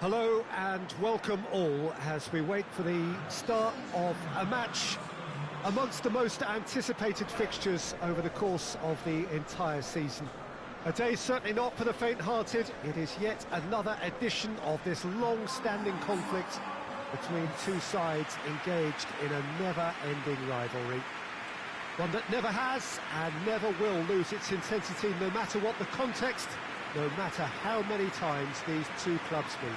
Hello and welcome all as we wait for the start of a match amongst the most anticipated fixtures over the course of the entire season. A day certainly not for the faint-hearted. It is yet another edition of this long-standing conflict between two sides engaged in a never-ending rivalry. One that never has and never will lose its intensity, no matter what the context, no matter how many times these two clubs meet.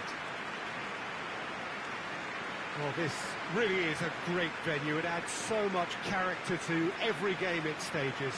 Well, this really is a great venue. It adds so much character to every game it stages.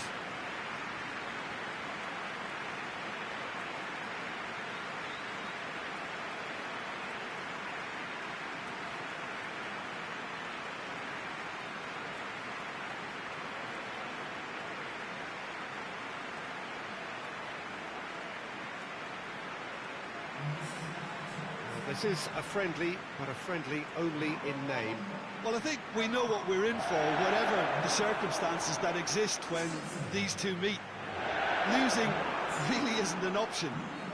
This is a friendly, but a friendly only in name. Well, I think we know what we're in for, whatever the circumstances that exist when these two meet. Losing really isn't an option,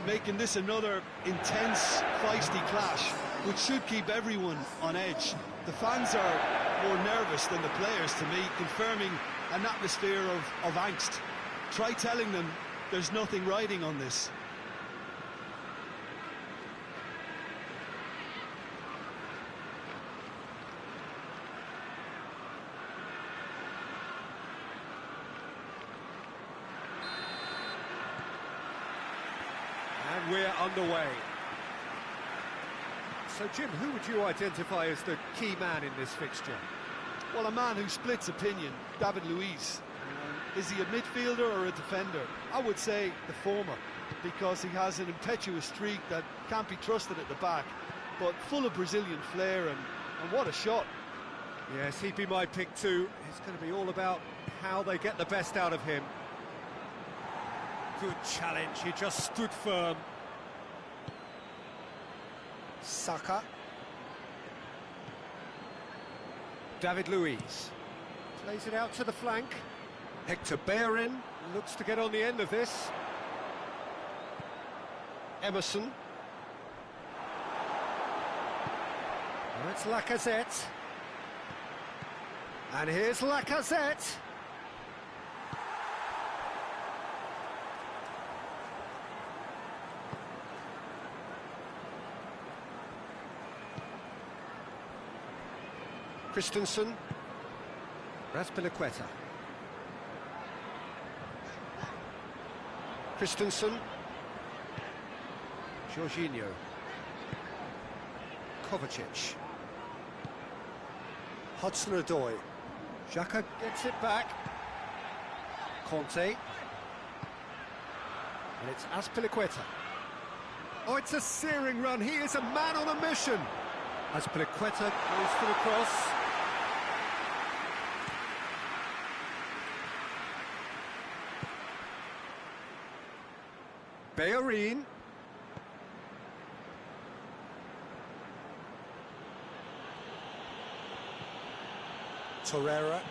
making this another intense, feisty clash, which should keep everyone on edge. The fans are more nervous than the players, to me, confirming an atmosphere of angst. Try telling them there's nothing riding on this. And we're underway. So, Jim, who would you identify as the key man in this fixture? Well, a man who splits opinion, David Luiz. Is he a midfielder or a defender? I would say the former, because he has an impetuous streak that can't be trusted at the back, but full of Brazilian flair, and what a shot. Yes, he'd be my pick too. It's going to be all about how they get the best out of him. Good challenge, he just stood firm. Saka. David Luiz plays it out to the flank. Hector Bellerin looks to get on the end of this. Emerson. Now it's Lacazette. And here's Lacazette. Christensen, Raspilicueta. Christensen, Jorginho, Kovacic, Hudson-Odoi, Xhaka gets it back, Conte, and it's Azpilicueta. Oh, it's a searing run, he is a man on a mission. Azpilicueta goes for the cross. Bellerin. Torreira.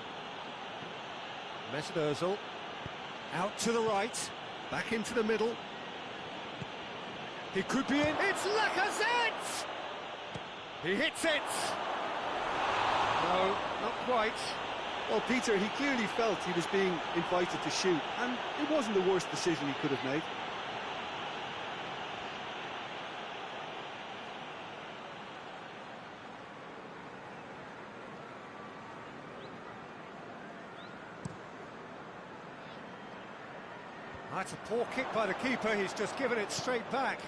Mesut Ozil. Out to the right. Back into the middle. He could be in. It's Lacazette! He hits it! No, not quite. Well, Peter, he clearly felt he was being invited to shoot, and it wasn't the worst decision he could have made. That's a poor kick by the keeper, he's just given it straight back.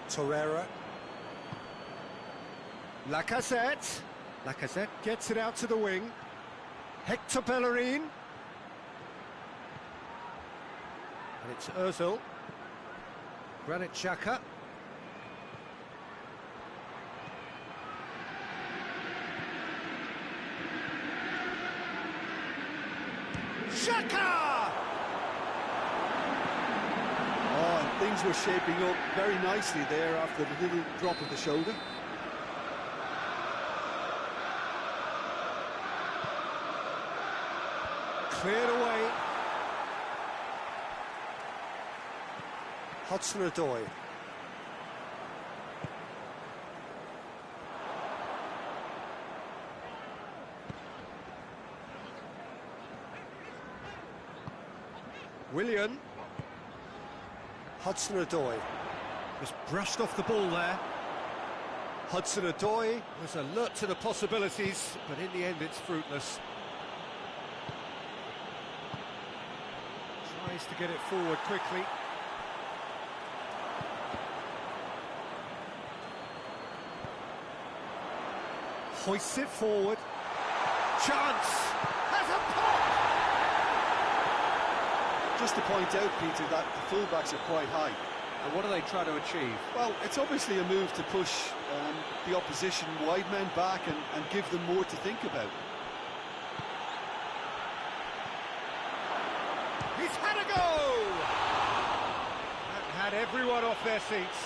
Torreira. Lacazette. Lacazette gets it out to the wing. Hector Bellerin. And it's Ozil. Granit Xhaka. Xhaka! Things were shaping up very nicely there after the little drop of the shoulder. Cleared away. Hudson-Odoi. Willian. Hudson-Odoi. Just brushed off the ball there. Hudson-Odoi was alert to the possibilities, but in the end it's fruitless. Tries to get it forward quickly. Hoists it forward. Chance! Has a pop! Just to point out, Peter, that the fullbacks are quite high. And what do they try to achieve? Well, it's obviously a move to push the opposition wide men back and give them more to think about. He's had a go! That had everyone off their seats.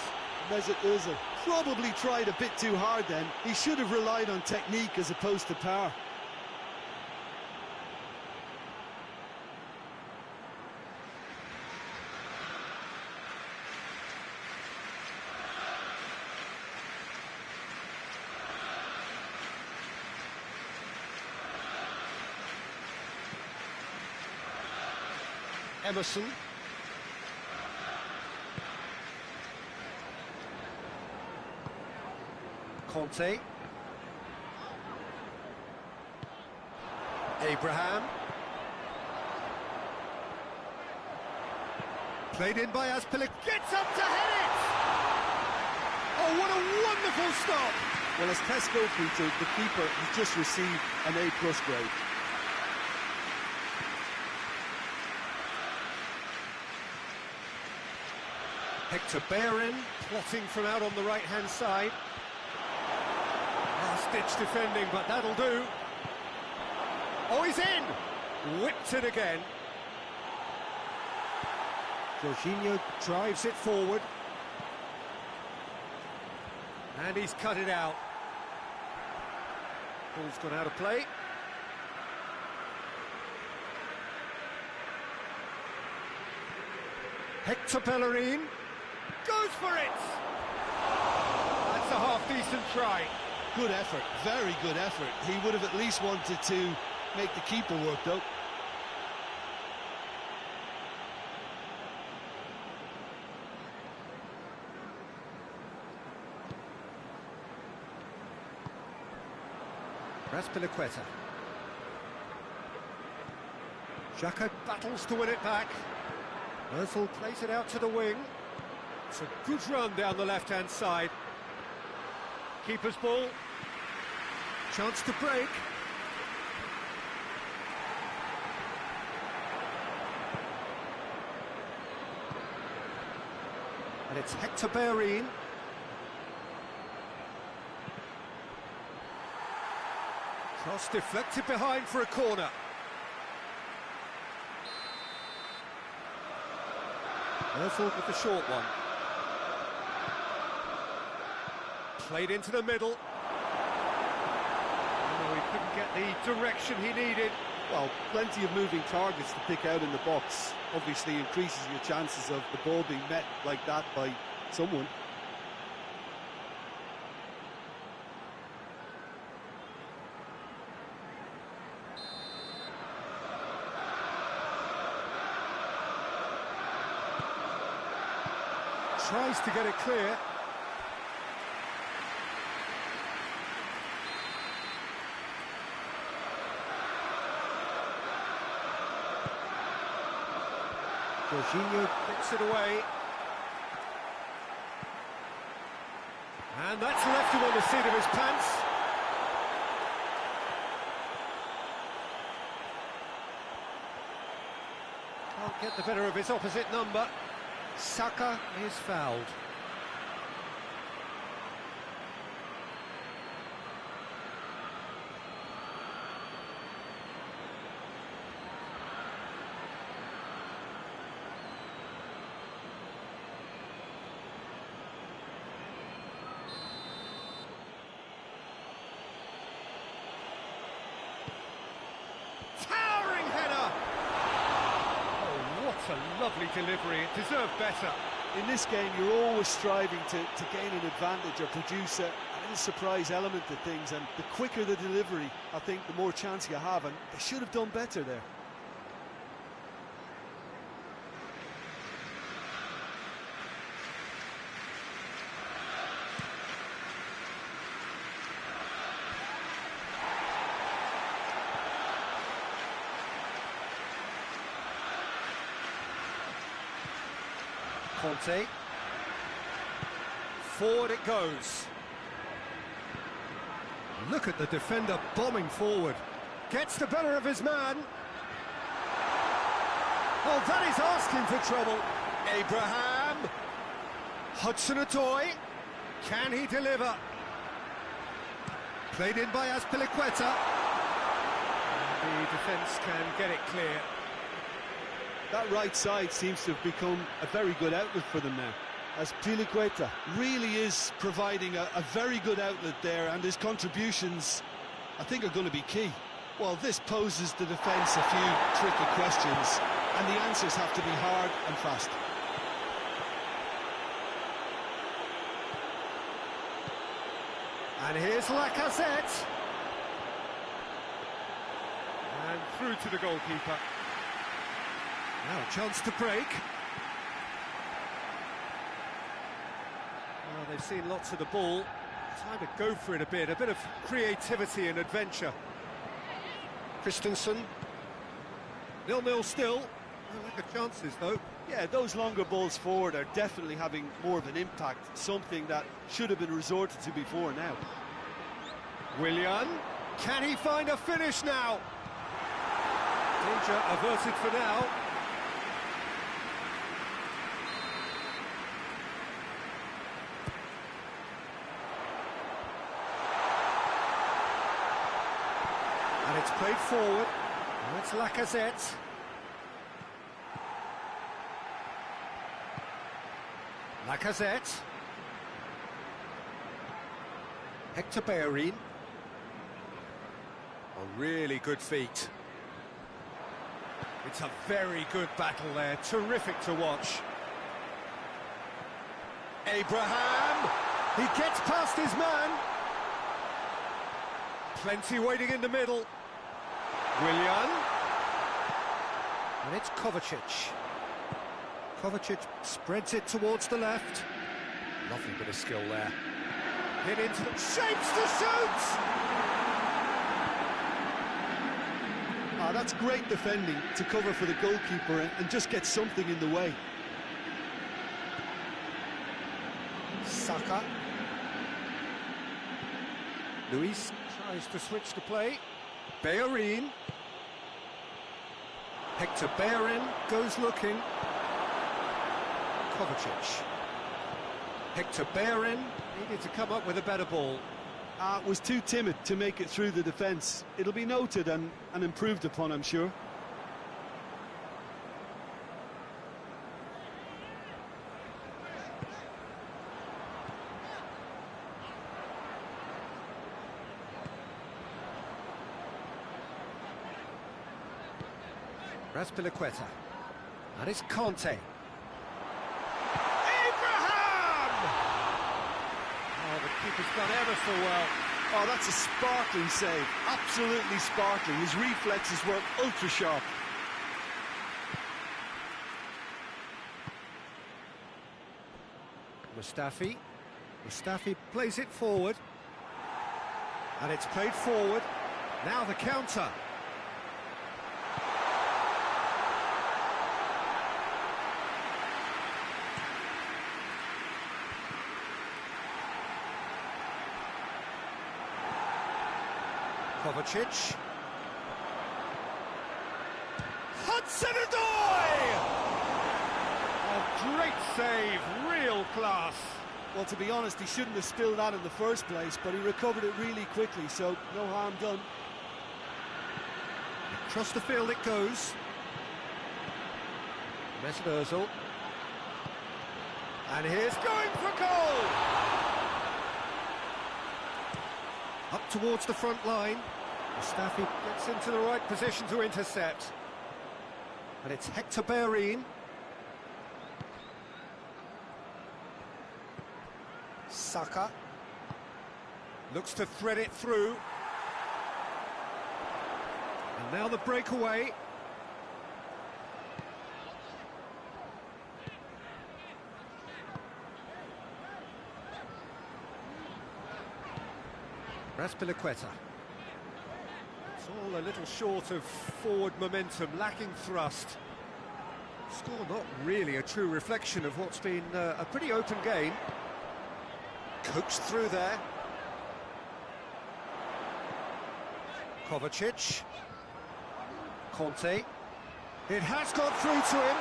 Mesut Ozil probably tried a bit too hard then. He should have relied on technique as opposed to power. Emerson. Conte. Abraham. Played in by Azpilicueta. Gets up to head it! Oh, what a wonderful stop! Well, as tests go, Peter, the keeper has just received an A+ grade. Hector Bellerin plotting from out on the right-hand side. Last-ditch defending, but that'll do. Oh, he's in! Whipped it again. Jorginho drives it forward. And he's cut it out. Ball's gone out of play. Hector Bellerin goes for it! That's a half-decent try. Good effort, very good effort. He would have at least wanted to make the keeper work, though. Azpilicueta. Xhaka battles to win it back. Ozil plays it out to the wing. It's a good run down the left-hand side. Keeper's ball. Chance to break. And it's Hector Bellerin. Cross deflected behind for a corner. Ozil with the short one. Played into the middle. Oh, he couldn't get the direction he needed. Well, plenty of moving targets to pick out in the box. Obviously increases your chances of the ball being met like that by someone. Tries to get it clear. Jorginho picks it away. And that's left him on the seat of his pants. Can't get the better of his opposite number. Saka is fouled. Towering header! Oh, what a lovely delivery. It deserved better. In this game, you're always striving to gain an advantage or produce a little surprise element to things, and the quicker the delivery, I think, the more chance you have, and they should have done better there. Conte. Forward it goes. Look at the defender bombing forward. Gets the better of his man. Oh, that is asking for trouble. Abraham. Hudson-Odoi. Can he deliver? Played in by Azpilicueta. The defence can get it clear. That right side seems to have become a very good outlet for them now. Azpilicueta really is providing a very good outlet there, and his contributions, I think, are going to be key. Well, this poses the defence a few tricky questions, and the answers have to be hard and fast. And here's Lacazette. And through to the goalkeeper. Now a chance to break. Well, they've seen lots of the ball. Time to go for it a bit of creativity and adventure. Christensen. 0-0 still. No lack of chances, though. Yeah, those longer balls forward are definitely having more of an impact, something that should have been resorted to before now. Willian, can he find a finish now? Danger averted for now. And it's played forward. Now it's Lacazette. Lacazette. Hector Bellerin. A really good feat. It's a very good battle there. Terrific to watch. Abraham. He gets past his man. Plenty waiting in the middle. Willian. And it's Kovacic. Kovacic spreads it towards the left. Lovely bit of skill there. Hit into the... Shapes to shoot! That's great defending to cover for the goalkeeper and just get something in the way. Saka. Luis tries to switch the play. Bellerin. Hector Bellerin goes looking. Kovacic. Hector Bellerin needed to come up with a better ball. Was too timid to make it through the defence. It'll be noted and improved upon, I'm sure. Azpilicueta. And it's Conte. Keeper's done ever so well. Oh, that's a sparkling save. Absolutely sparkling. His reflexes were ultra sharp. Mustafi plays it forward. And it's played forward. Now the counter. Kovacic. Hudson-Odoi! A great save, real class. Well, to be honest, he shouldn't have spilled that in the first place, but he recovered it really quickly, so no harm done. Across the field it goes. Mesut Ozil. And here's going for goal! Up towards the front line. Mustafi gets into the right position to intercept. And it's Hector Bellerin. Saka. Looks to thread it through. And now the breakaway. Azpilicueta. It's all a little short of forward momentum, lacking thrust. Score not really a true reflection of what's been a pretty open game. Coaxed through there. Kovacic. Conte. It has got through to him.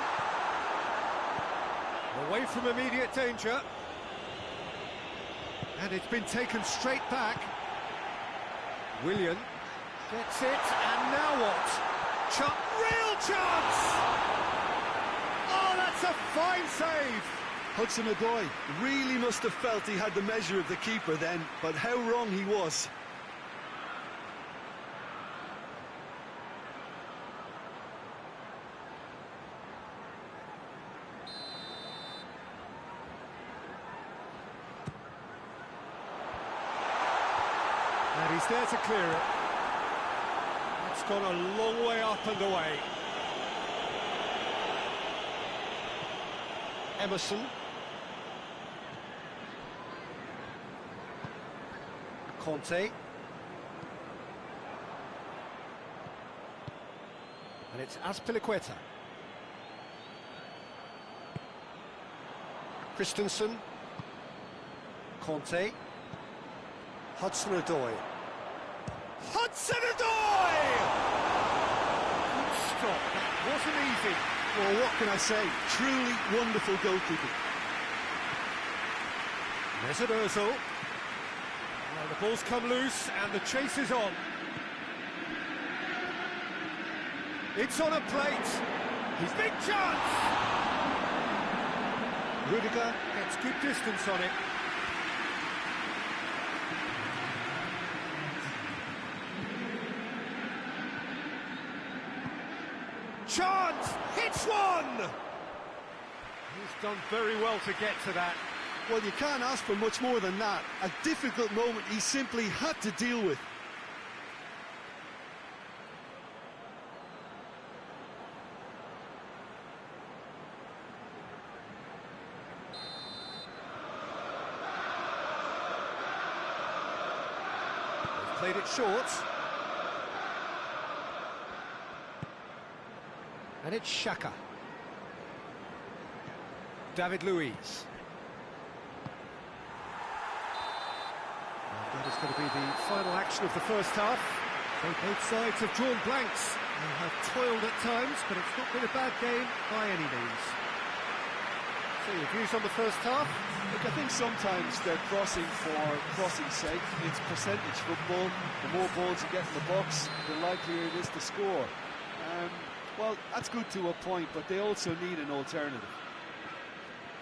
Away from immediate danger. And it's been taken straight back. Willian gets it, and now what? Real chance! Oh, that's a fine save! Hudson-Odoi really must have felt he had the measure of the keeper then, but how wrong he was. And he's there to clear it. It's gone a long way up and away. Emerson. Conte. And it's Azpilicueta. Christensen. Conte. Hudson-Odoi. Hudson-Odoi! Good stop. That wasn't easy. Well, what can I say? Truly wonderful goalkeeping. Mesut Ozil. Well, the ball's come loose and the chase is on. It's on a plate. He's big chance. Rudiger gets good distance on it. Chance! Hits one! He's done very well to get to that. Well, you can't ask for much more than that. A difficult moment he simply had to deal with. They've played it short. And it's Xhaka. David Luiz. And that is going to be the final action of the first half. So both sides have drawn blanks and have toiled at times, but it's not been a bad game by any means. So your views on the first half? Look, I think sometimes they're crossing for crossing's sake. It's percentage football. The more balls you get in the box, the likelier it is to score. Well, that's good to a point, but they also need an alternative.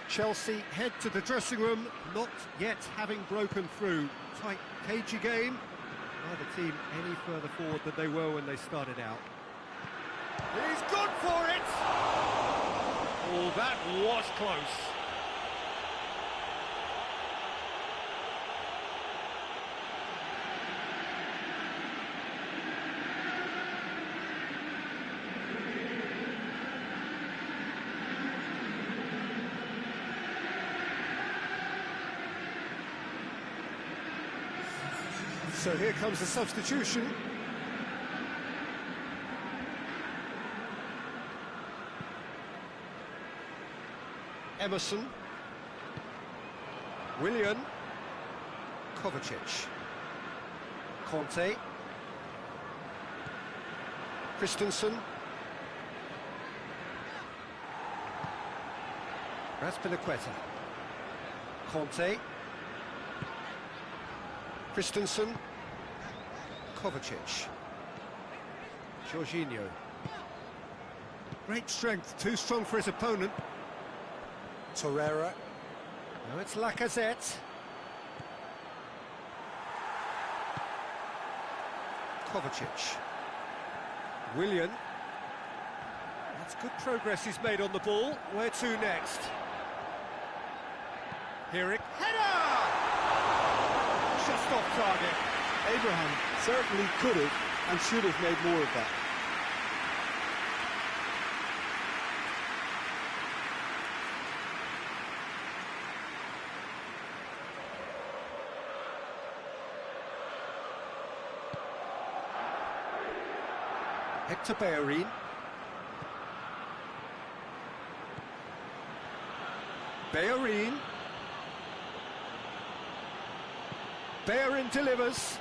Chelsea head to the dressing room, not yet having broken through. Tight, cagey game. Neither team any further forward than they were when they started out. He's gone for it! Oh, that was close. So here comes the substitution. Emerson. Willian. Kovacic. Conte. Christensen. Azpilicueta. Conte. Christensen. Kovacic. Jorginho. Great strength, too strong for his opponent. Torreira. Now it's Lacazette. Kovacic. Willian. That's good progress he's made on the ball. Where to next? Here header! Just off target. Abraham certainly could have and should have made more of that. Hector Bellerin. Bellerin. Bellerin delivers.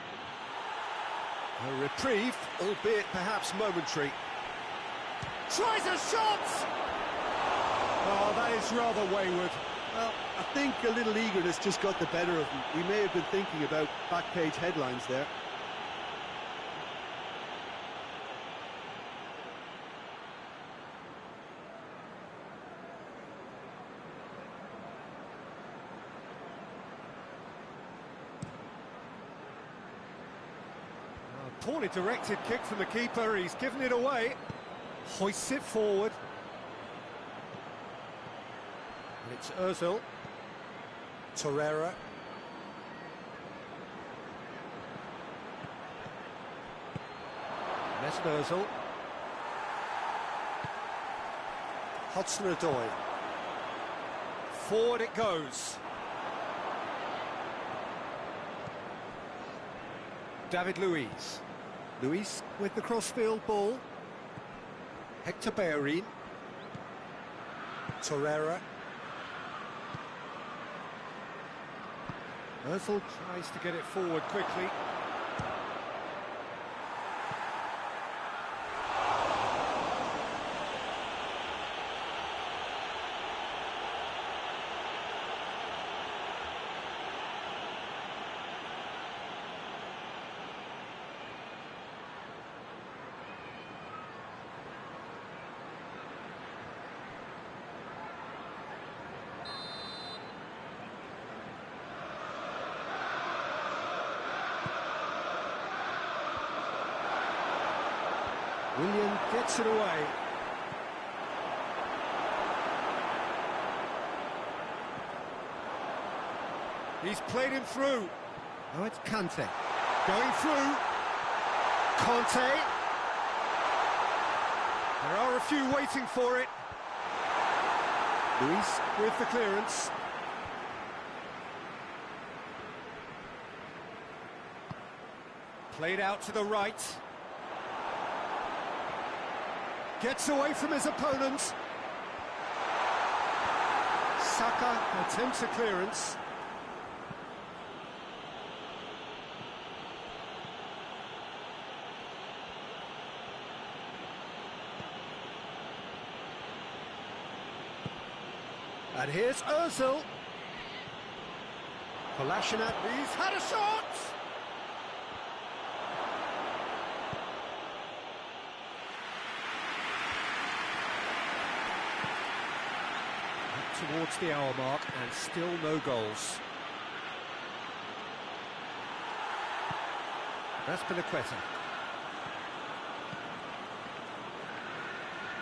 A reprieve, albeit perhaps momentary. Tries a shot! Oh, that is rather wayward. Well, I think a little eagerness just got the better of him. He may have been thinking about back-page headlines there. Poorly directed kick from the keeper, he's given it away. Hoists it forward. And it's Ozil. Torreira. Mesut Ozil. Hudson-Odoi. Forward it goes. David Luiz. Luiz with the crossfield ball. Hector Bellerin. Torreira. Ozil tries to get it forward quickly. Willian gets it away. He's played him through. Oh, it's Kante. Going through. Kante. There are a few waiting for it. Luis with the clearance. Played out to the right. Gets away from his opponent. Saka attempts a clearance. And here's Ozil. Kolasinac, he's had a shot! Towards the hour mark and still no goals. That's Pinaqueta.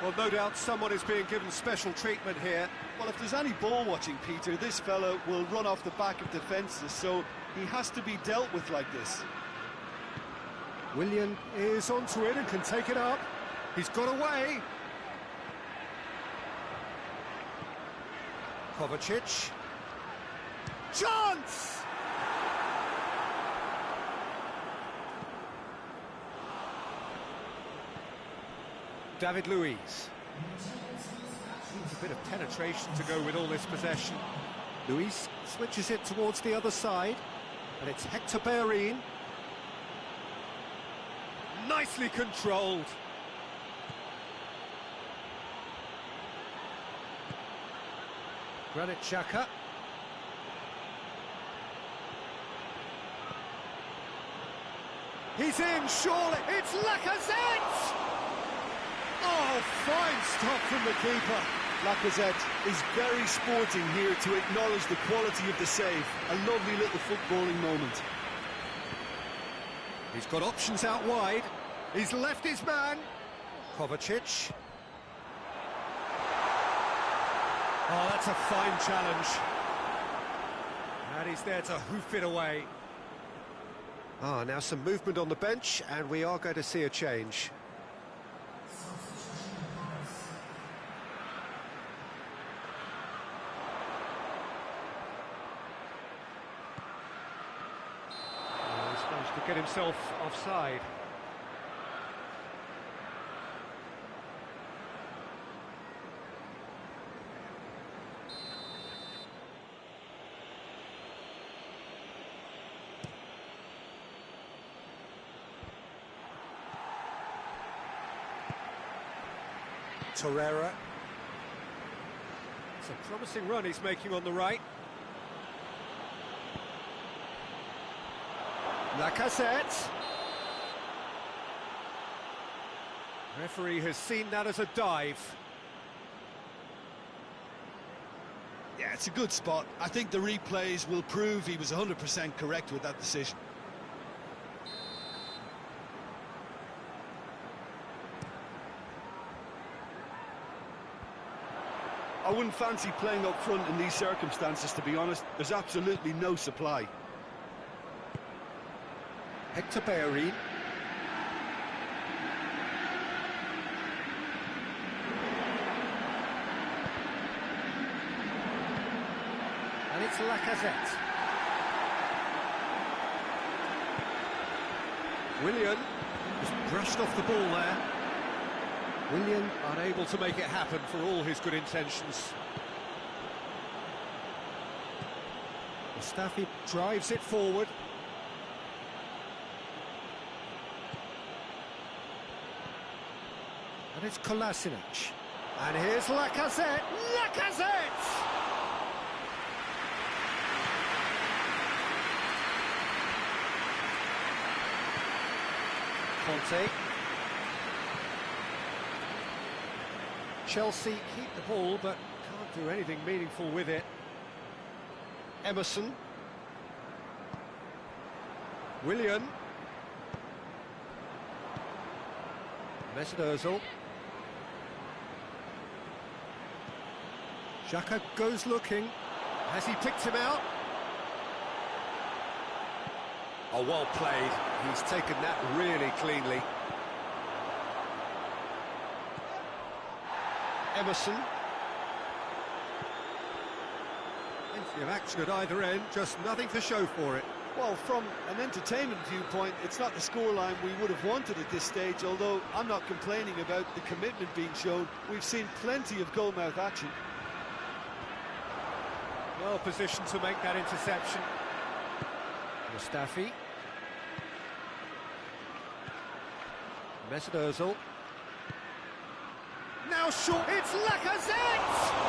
Well, no doubt someone is being given special treatment here. Well, if there's any ball watching, Peter, this fella will run off the back of defences, so he has to be dealt with like this. Willian is onto it and can take it up. He's got away. Kovacic. Chance! David Luiz. Needs a bit of penetration to go with all this possession. Luiz switches it towards the other side, and it's Hector Bellerin. Nicely controlled. Granit Xhaka. He's in, surely. It's Lacazette! Oh, fine stop from the keeper. Lacazette is very sporting here to acknowledge the quality of the save. A lovely little footballing moment. He's got options out wide. He's left his man. Kovacic. Oh, that's a fine challenge. And he's there to hoof it away. Ah, now some movement on the bench, and we are going to see a change. Oh, he's managed to get himself offside. Torreira. It's a promising run he's making on the right. Lacazette. Referee has seen that as a dive. Yeah, it's a good spot. I think the replays will prove he was 100% correct with that decision. I wouldn't fancy playing up front in these circumstances, to be honest. There's absolutely no supply. Hector Bellerin. And it's Lacazette. Willian just brushed off the ball there. Willian unable to make it happen for all his good intentions. Mustafi drives it forward. And it's Kolasinac. And here's Lacazette. Lacazette! Conte. Chelsea keep the ball, but can't do anything meaningful with it. Emerson. Willian. Mesut Ozil. Xhaka goes looking. Has he picked him out? Oh, well played. He's taken that really cleanly. Emerson. Plenty of action at either end, just nothing to show for it. Well, from an entertainment viewpoint, it's not the scoreline we would have wanted at this stage, although I'm not complaining about the commitment being shown. We've seen plenty of goal-mouth action. Well positioned to make that interception. Mustafi. Mesut Ozil. Now short, it's Lacazette!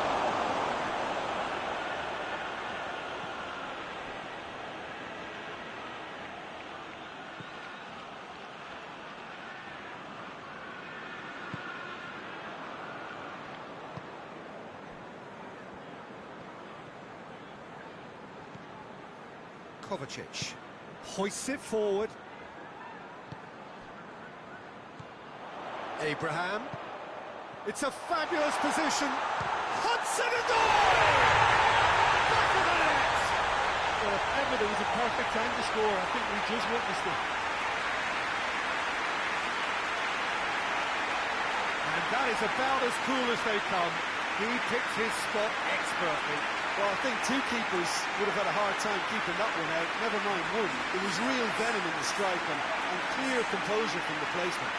Kovacic hoists it forward. Abraham. It's a fabulous position. Hudson and goal! Back of the net! Well, if ever there was a perfect time to score, I think we just witnessed it. And that is about as cool as they come. He picked his spot expertly. Well, I think two keepers would have had a hard time keeping that one out, never mind one. There was real venom in the strike and clear composure from the placement.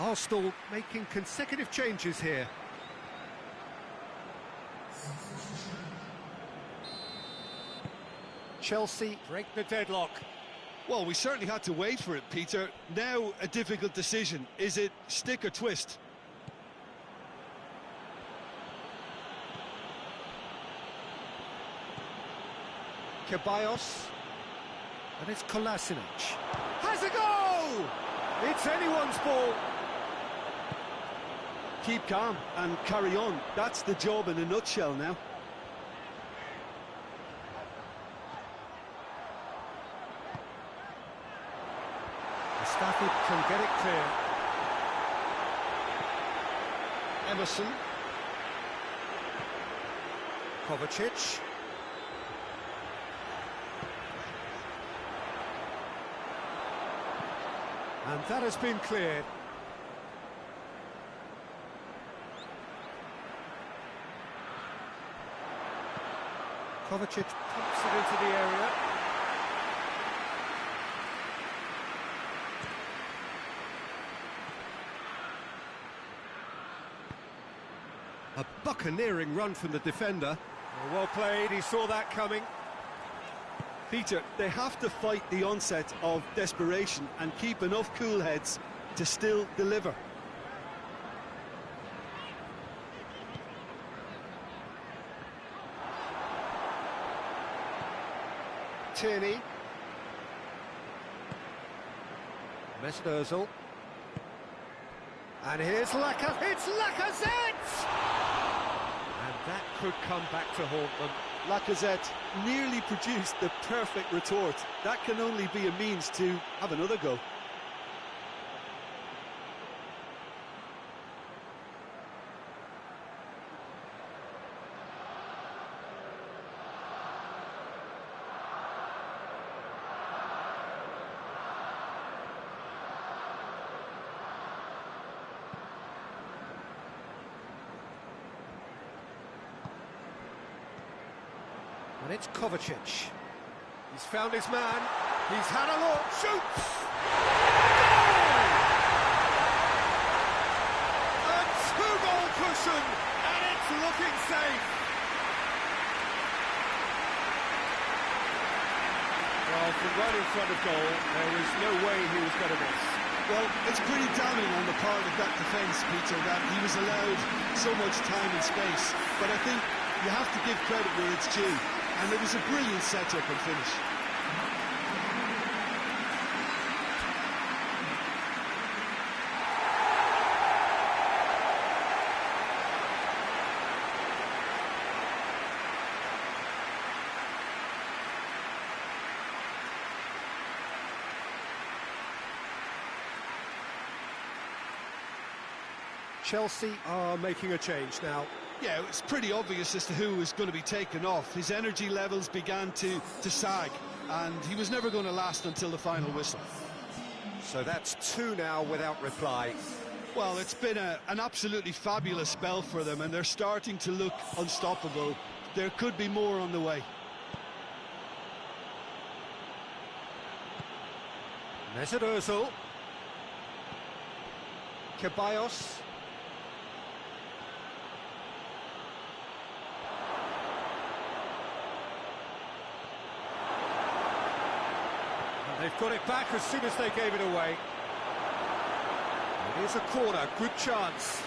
Arsenal making consecutive changes here. Chelsea break the deadlock. Well, we certainly had to wait for it, Peter. Now a difficult decision. Is it stick or twist? Ceballos. And it's Kolasinac. Has a goal! It's anyone's ball. Keep calm and carry on. That's the job in a nutshell now. Mustafi can get it clear. Emerson. Kovacic. And that has been cleared. Kovacic pumps it into the area. A buccaneering run from the defender. Well played, he saw that coming. Peter, they have to fight the onset of desperation and keep enough cool heads to still deliver. Tierney. Mesut Ozil. And here's Lacazette. It's Lacazette! And that could come back to haunt them. Lacazette nearly produced the perfect retort. That can only be a means to have another go. And it's Kovacic. He's found his man. He's had a look. Shoots! Goal! A two-goal cushion, and it's looking safe. Well, from right in front of goal, there was no way he was going to miss. Well, it's pretty damning on the part of that defence, Peter, that he was allowed so much time and space. But I think you have to give credit where it's due. And it was a brilliant setup and finish. Chelsea are making a change now. Yeah, it's pretty obvious as to who was going to be taken off. His energy levels began to sag, and he was never going to last until the final whistle. So that's two now without reply. Well, it's been an absolutely fabulous spell for them, and they're starting to look unstoppable. There could be more on the way. Mesut Ozil. Ceballos. They've got it back as soon as they gave it away. It is a corner, good chance.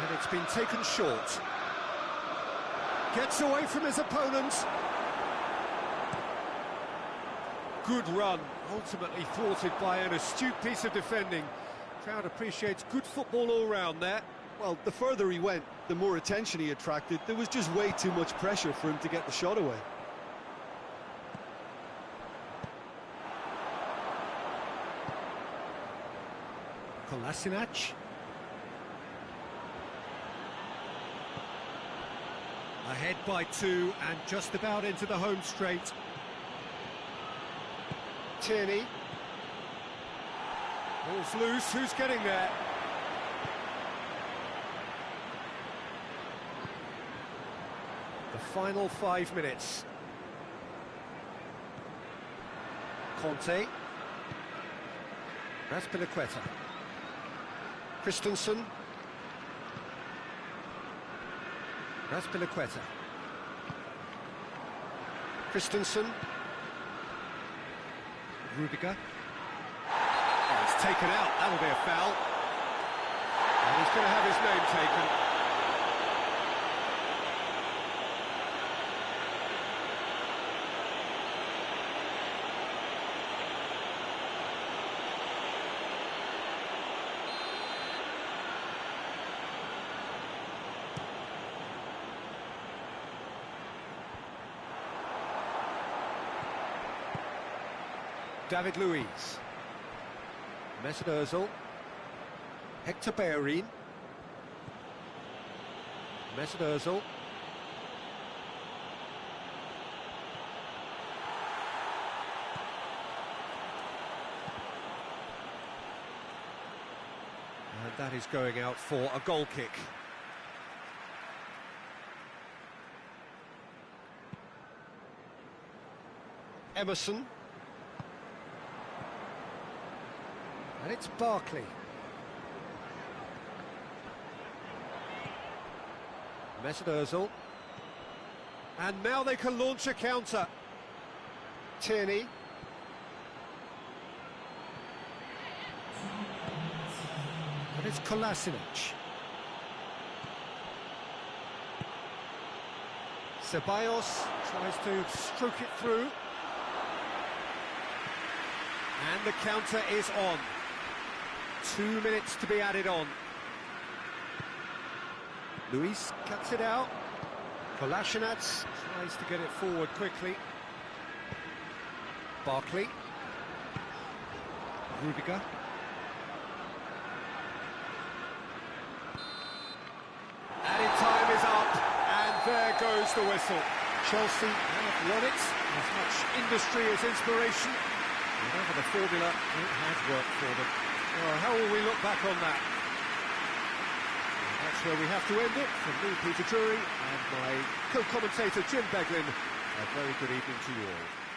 And it's been taken short. Gets away from his opponent. Good run, ultimately thwarted by an astute piece of defending. Crowd appreciates good football all round there. Well, the further he went, the more attention he attracted. There was just way too much pressure for him to get the shot away. Kolasinac. Ahead by two and just about into the home straight. Tierney. Ball's loose, who's getting there? The final 5 minutes. Conte. Raspinaqueta. Christensen. Raspinaqueta. Christensen. Rudiger. Oh, it's taken out. That'll be a foul. And he's going to have his name taken. David Luiz. Mesut Ozil. Hector Bellerin. Mesut Ozil. And That is going out for a goal kick. Emerson. And it's Barkley. Mesut Ozil. And now they can launch a counter. Tierney. And it's Kolasinac. Ceballos tries to stroke it through. And the counter is on. 2 minutes to be added on. Luis cuts it out. Kolasinac tries to get it forward quickly. Barkley. Rudiger. Added time is up, and there goes the whistle. Chelsea have won it. As much industry as inspiration. Whatever the formula, it has worked for them. Well, how will we look back on that? That's where we have to end it. From me, Peter Drury, and my co-commentator, Jim Beglin. A very good evening to you all.